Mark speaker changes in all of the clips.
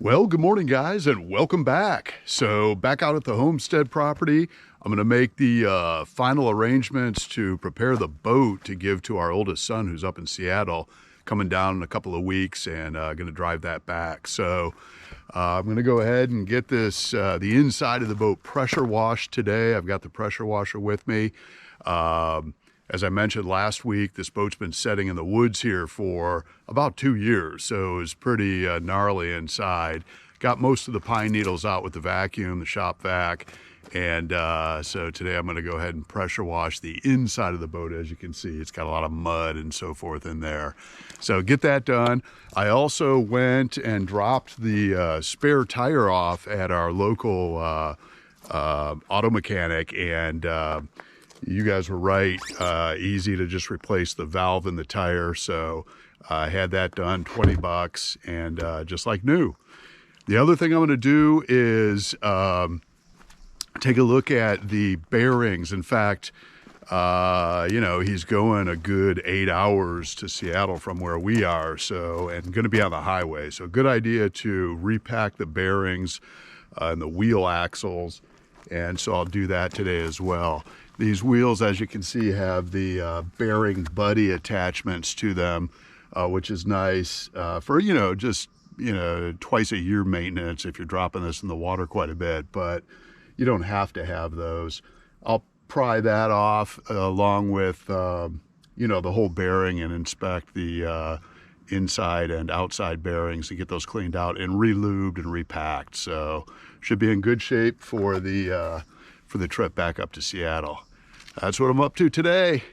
Speaker 1: Well, good morning, guys, and welcome back. So, back out at the homestead property, I'm going to make the final arrangements to prepare the boat to give to our oldest son who's up in Seattle, coming down in a couple of weeks, and going to drive that back. So, I'm going to go ahead and get this, the inside of the boat pressure washed today. I've got the pressure washer with me. As I mentioned last week, this boat's been setting in the woods here for about 2 years, so it was pretty gnarly inside. Got most of the pine needles out with the vacuum, the shop vac, and so today I'm going to go ahead and pressure wash the inside of the boat. As you can see, it's got a lot of mud and so forth in there. So get that done. I also went and dropped the spare tire off at our local auto mechanic, and you guys were right, easy to just replace the valve in the tire. So I had that done, 20 bucks, and just like new. The other thing I'm going to do is take a look at the bearings. In fact, he's going a good 8 hours to Seattle from where we are, so, and going to be on the highway. So good idea to repack the bearings and the wheel axles. And so I'll do that today as well. These wheels, as you can see, have the bearing buddy attachments to them, which is nice for, just, twice a year maintenance if you're dropping this in the water quite a bit, but you don't have to have those. I'll pry that off along with, the whole bearing and inspect the inside and outside bearings to get those cleaned out and re-lubed and repacked. So should be in good shape for the trip back up to Seattle. That's what I'm up to today.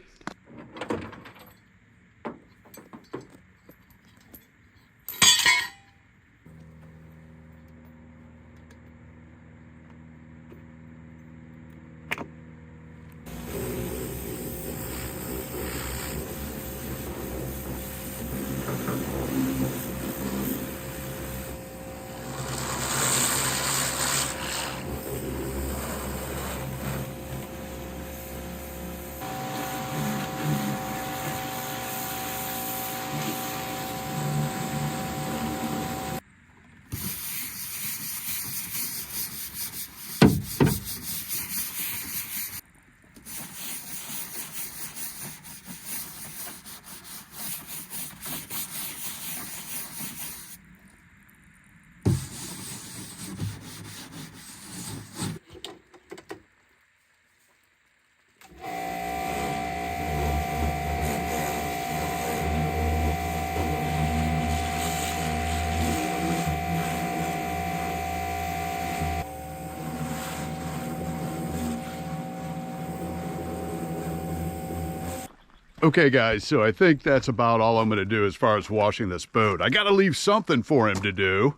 Speaker 1: Okay, guys, so I think that's about all I'm going to do as far as washing this boat. I got to leave something for him to do.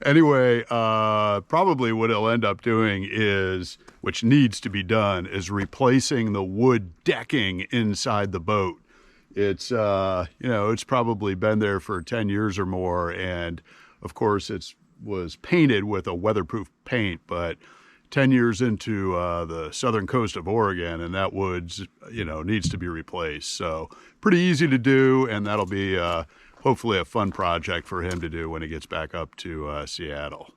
Speaker 1: Anyway, probably what he'll end up doing is, which needs to be done, is replacing the wood decking inside the boat. It's, it's probably been there for 10 years or more, and of course it was painted with a weatherproof paint, but 10 years into the southern coast of Oregon, and that wood's, needs to be replaced. So pretty easy to do, and that'll be hopefully a fun project for him to do when he gets back up to Seattle.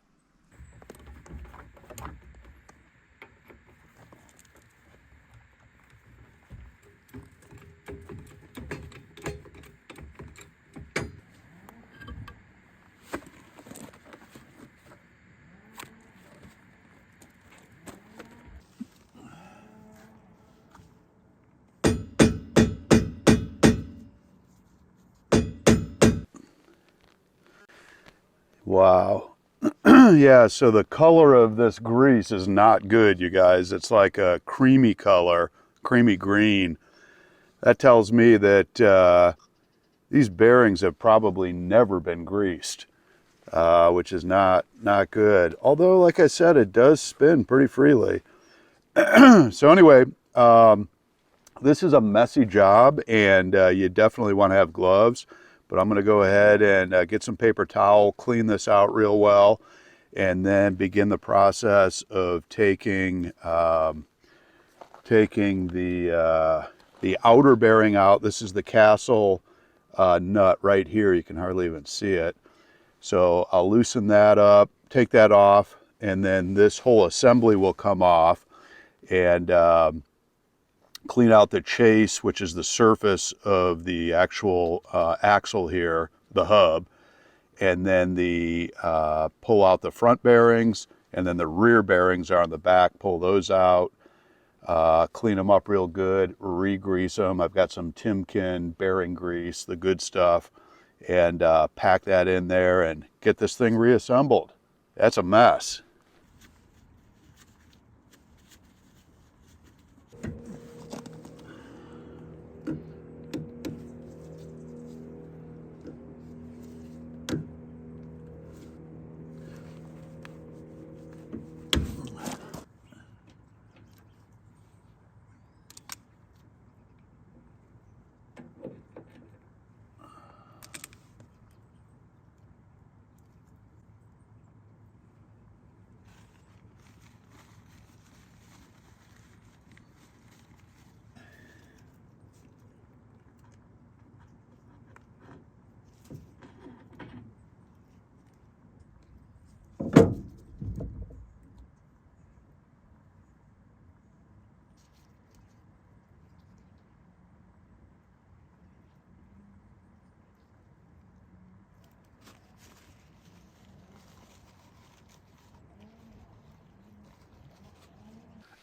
Speaker 1: Wow. Yeah, so the color of this grease is not good, you guys. It's like a creamy color, creamy green. That tells me that these bearings have probably never been greased, which is not good. Although, like I said, it does spin pretty freely. So anyway, this is a messy job, and you definitely want to have gloves. But I'm going to go ahead and get some paper towel, clean this out real well, and then begin the process of taking the outer bearing out. This is the Castle nut right here. You can hardly even see it. So I'll loosen that up, take that off, and then this whole assembly will come off, and clean out the chase, which is the surface of the actual axle here, the hub, and then pull out the front bearings, and then the rear bearings are on the back. Pull those out, clean them up real good, re-grease them. I've got some Timken bearing grease, the good stuff, and pack that in there and get this thing reassembled. That's a mess.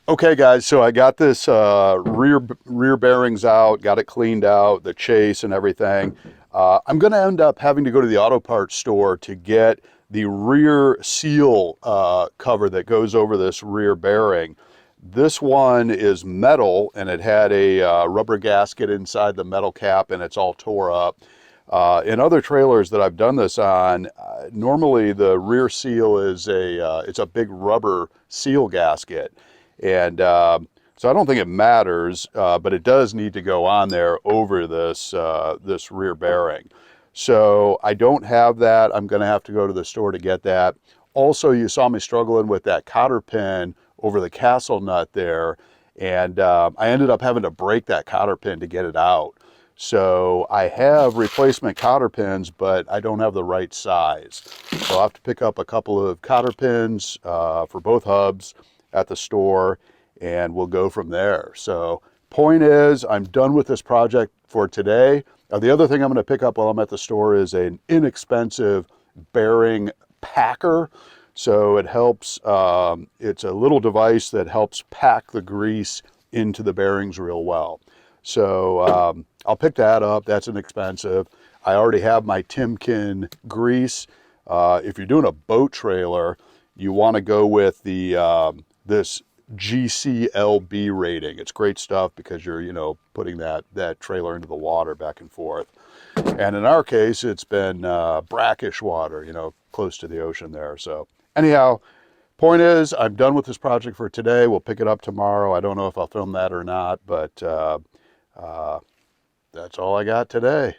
Speaker 1: Okay guys, so I got this rear bearings out, got it cleaned out, the chase and everything. I'm gonna end up having to go to the auto parts store to get the rear seal cover that goes over this rear bearing. This one is metal, and it had a rubber gasket inside the metal cap, and it's all tore up. In other trailers that I've done this on, normally the rear seal is it's a big rubber seal gasket. And so I don't think it matters, but it does need to go on there over this, this rear bearing. So I don't have that. I'm going to have to go to the store to get that. Also, you saw me struggling with that cotter pin over the castle nut there, and I ended up having to break that cotter pin to get it out. So I have replacement cotter pins, but I don't have the right size. So I'll have to pick up a couple of cotter pins for both hubs at the store, and we'll go from there. So point is, I'm done with this project for today. The other thing I'm going to pick up while I'm at the store is an inexpensive bearing packer. So it helps, it's a little device that helps pack the grease into the bearings real well. So I'll pick that up. That's inexpensive. I already have my Timken grease. If you're doing a boat trailer, you want to go with the this GCLB rating. It's great stuff because you're, you know, putting that trailer into the water back and forth. And in our case, it's been brackish water, you know, close to the ocean there. So anyhow, point is, I'm done with this project for today. We'll pick it up tomorrow. I don't know if I'll film that or not, but that's all I got today.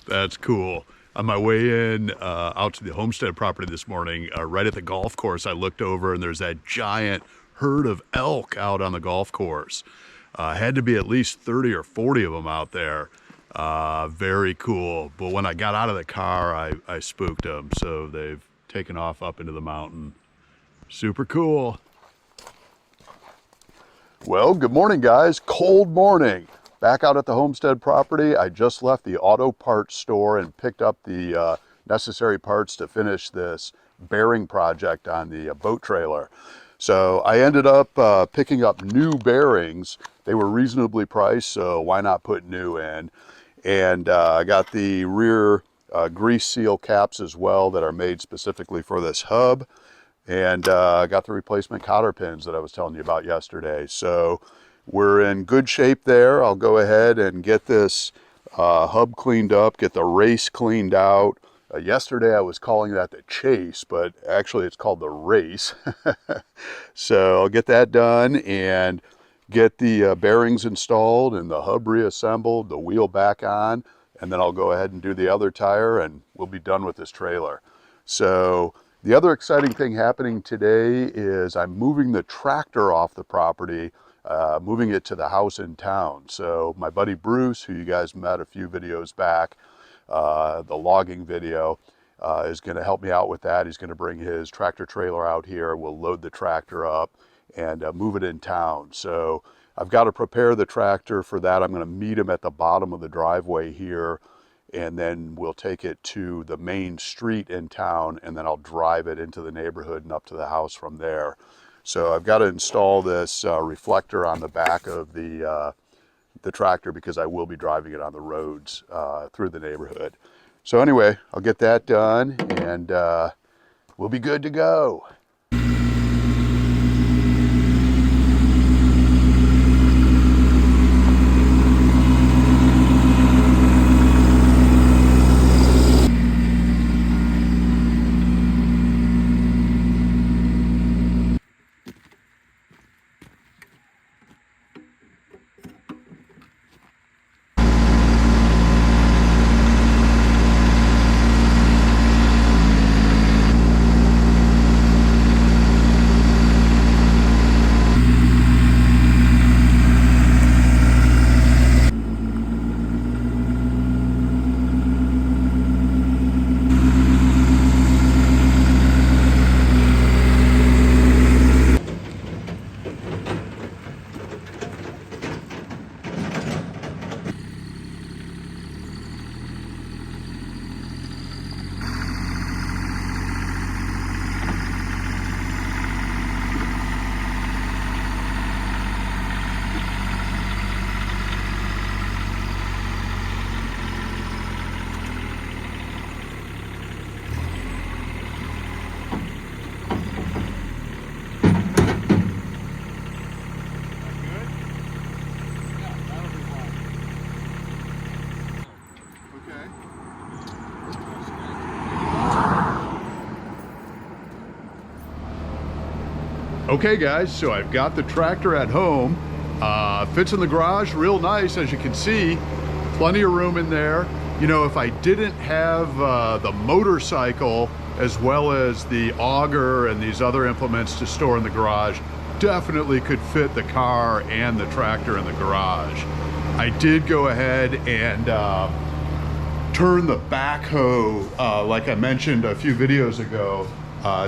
Speaker 1: That's cool. On my way in out to the homestead property this morning, right at the golf course, I looked over and there's that giant herd of elk out on the golf course. Had to be at least 30 or 40 of them out there. Very cool. But when I got out of the car, I spooked them. So they've taken off up into the mountain. Super cool. Well, good morning, guys. Cold morning. Back out at the homestead property. I just left the auto parts store and picked up the necessary parts to finish this bearing project on the boat trailer. So I ended up picking up new bearings. They were reasonably priced, so why not put new in? And I got the rear grease seal caps as well that are made specifically for this hub. And I got the replacement cotter pins that I was telling you about yesterday. So we're in good shape there. I'll go ahead and get this hub cleaned up, get the race cleaned out. Yesterday I was calling that the chase, but actually it's called the race. So I'll get that done and get the bearings installed and the hub reassembled, the wheel back on, and then I'll go ahead and do the other tire and we'll be done with this trailer. So the other exciting thing happening today is I'm moving the tractor off the property, moving it to the house in town. So my buddy Bruce, who you guys met a few videos back, the logging video, is going to help me out with that. He's going to bring his tractor trailer out here. We'll load the tractor up and move it in town. So I've got to prepare the tractor for that. I'm going to meet him at the bottom of the driveway here, and then we'll take it to the main street in town, and then I'll drive it into the neighborhood and up to the house from there. So I've got to install this reflector on the back of the tractor because I will be driving it on the roads through the neighborhood. So anyway, I'll get that done and we'll be good to go. Okay guys, so I've got the tractor at home. Fits in the garage real nice, as you can see. Plenty of room in there. You know, if I didn't have the motorcycle as well as the auger and these other implements to store in the garage, definitely could fit the car and the tractor in the garage. I did go ahead and turn the backhoe, like I mentioned a few videos ago,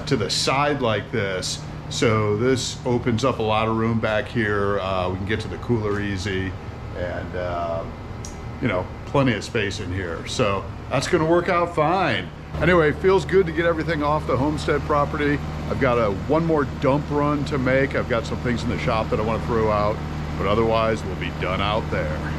Speaker 1: to the side like this. So this opens up a lot of room back here. We can get to the cooler easy, and you know, plenty of space in here. So that's gonna work out fine. Anyway, feels good to get everything off the homestead property. I've got one more dump run to make. I've got some things in the shop that I want to throw out, but otherwise we'll be done out there.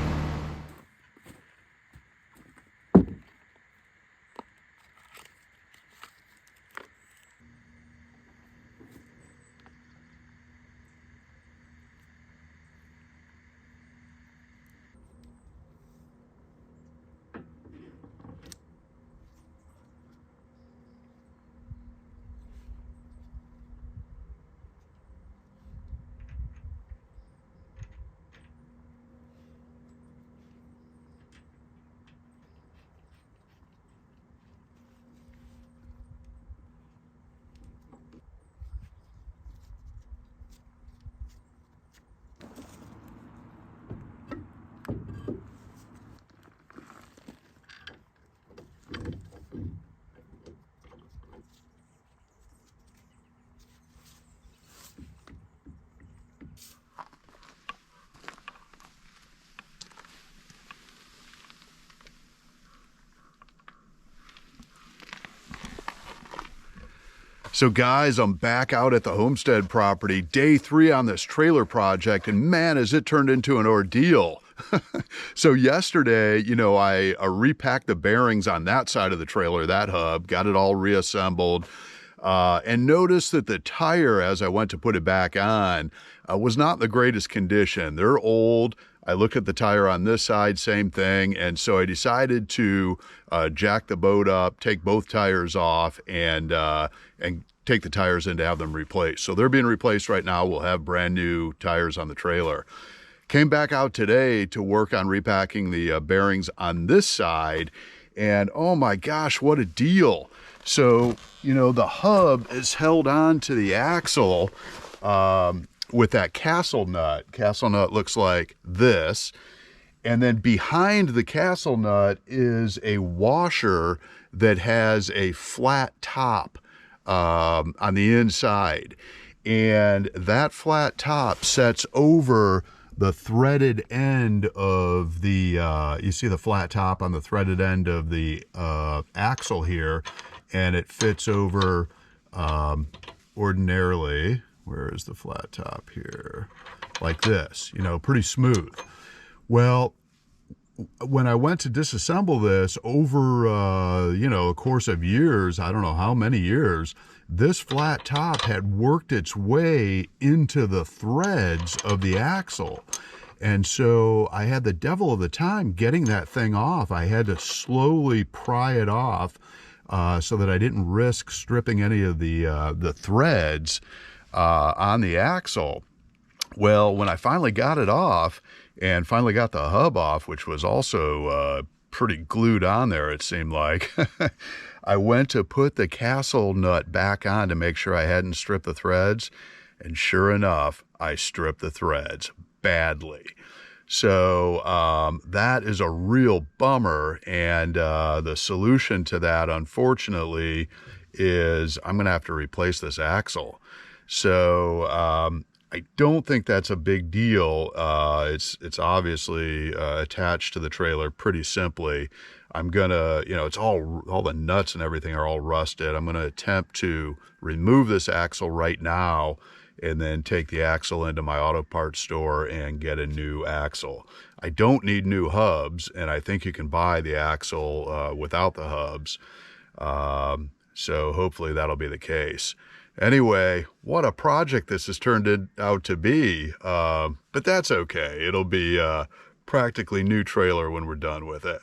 Speaker 1: So guys, I'm back out at the homestead property, day 3 on this trailer project, and man, has it turned into an ordeal. So yesterday, you know, I repacked the bearings on that side of the trailer, that hub, got it all reassembled, and noticed that the tire, as I went to put it back on, was not in the greatest condition. They're old. I look at the tire on this side, same thing. And so I decided to jack the boat up, take both tires off, and take the tires in to have them replaced. So they're being replaced right now. We'll have brand new tires on the trailer. Came back out today to work on repacking the bearings on this side, and oh my gosh, what a deal. So, the hub is held on to the axle with that castle nut. Castle nut looks like this. And then behind the castle nut is a washer that has a flat top on the inside. And that flat top sets over the threaded end of the, you see the flat top on the threaded end of the axle here, and it fits over ordinarily, where is the flat top here? Like this, pretty smooth. Well, when I went to disassemble this over, a course of years, I don't know how many years, this flat top had worked its way into the threads of the axle. And so I had the devil of the time getting that thing off. I had to slowly pry it off so that I didn't risk stripping any of the threads on the axle. Well, when I finally got it off and finally got the hub off, which was also pretty glued on there, it seemed like, I went to put the castle nut back on to make sure I hadn't stripped the threads. And sure enough, I stripped the threads badly. So that is a real bummer. And the solution to that, unfortunately, is I'm going to have to replace this axle. So I don't think that's a big deal. It's obviously attached to the trailer pretty simply. I'm gonna, it's all the nuts and everything are all rusted. I'm gonna attempt to remove this axle right now and then take the axle into my auto parts store and get a new axle. I don't need new hubs, and I think you can buy the axle without the hubs. So hopefully that'll be the case. Anyway, what a project this has turned out to be, but that's okay. It'll be a practically new trailer when we're done with it.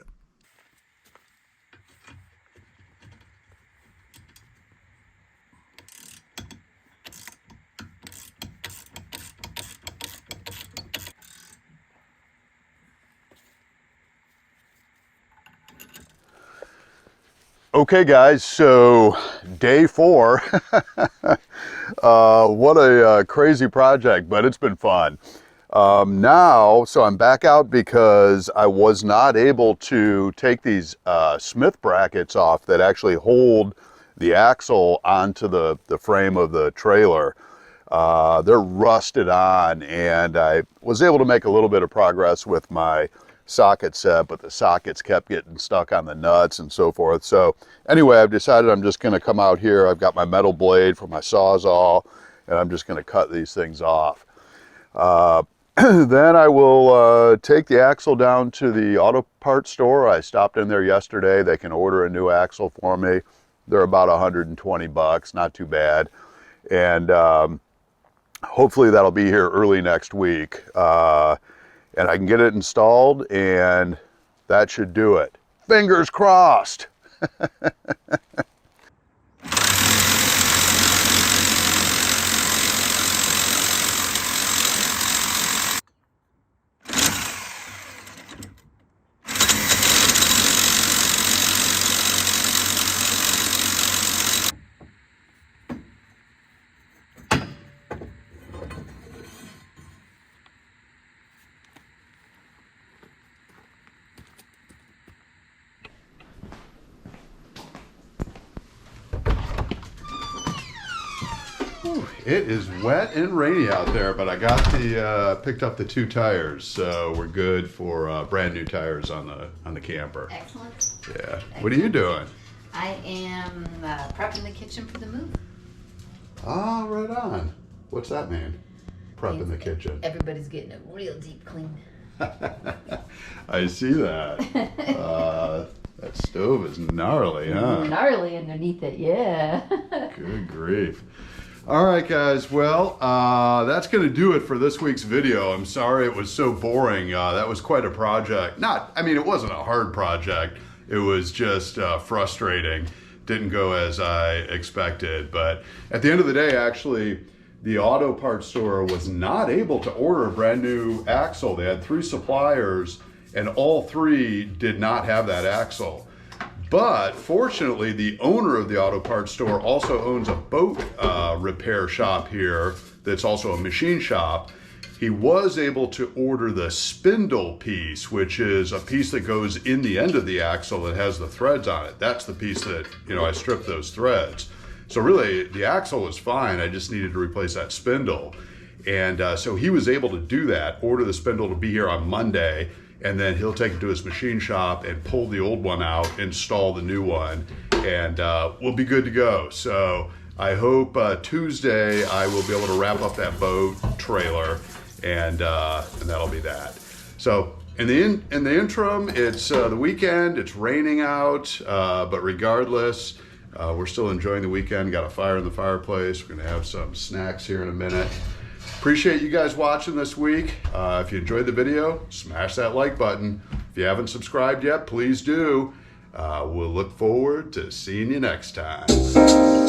Speaker 1: Okay guys, so day 4. What a crazy project, but it's been fun. So I'm back out because I was not able to take these Smith brackets off that actually hold the axle onto the frame of the trailer. They're rusted on, and I was able to make a little bit of progress with my socket set, but the sockets kept getting stuck on the nuts and so forth. So anyway, I've decided I'm just going to come out here. I've got my metal blade for my Sawzall, and I'm just going to cut these things off. Then I will take the axle down to the auto parts store. I stopped in there yesterday. They can order a new axle for me. They're about $120, not too bad. And hopefully that'll be here early next week. And I can get it installed, and that should do it. Fingers crossed. It is wet and rainy out there, but I got picked up the 2 tires, so we're good for brand new tires on the camper.
Speaker 2: Excellent.
Speaker 1: Yeah.
Speaker 2: Excellent.
Speaker 1: What are you doing?
Speaker 2: I am prepping the kitchen for the move.
Speaker 1: Ah, right on. What's that mean? Prepping the kitchen.
Speaker 2: Everybody's getting a real deep clean.
Speaker 1: I see that. That stove is gnarly, huh?
Speaker 2: Gnarly underneath it, yeah.
Speaker 1: Good grief. All right, guys. Well, that's going to do it for this week's video. I'm sorry it was so boring. That was quite a project. It wasn't a hard project. It was just frustrating. Didn't go as I expected. But at the end of the day, actually, the auto parts store was not able to order a brand new axle. They had 3 suppliers and all 3 did not have that axle. But fortunately, the owner of the auto parts store also owns a boat repair shop here that's also a machine shop. He was able to order the spindle piece, which is a piece that goes in the end of the axle that has the threads on it. That's the piece that, I stripped those threads. So really, the axle was fine. I just needed to replace that spindle. And so he was able to do that, order the spindle to be here on Monday, and then he'll take it to his machine shop and pull the old one out, install the new one, and we'll be good to go. So I hope Tuesday I will be able to wrap up that boat trailer, and that'll be that. So in the interim, it's the weekend, it's raining out, but regardless, we're still enjoying the weekend. Got a fire in the fireplace. We're gonna have some snacks here in a minute. Appreciate you guys watching this week. If you enjoyed the video, smash that like button. If you haven't subscribed yet, please do. We'll look forward to seeing you next time.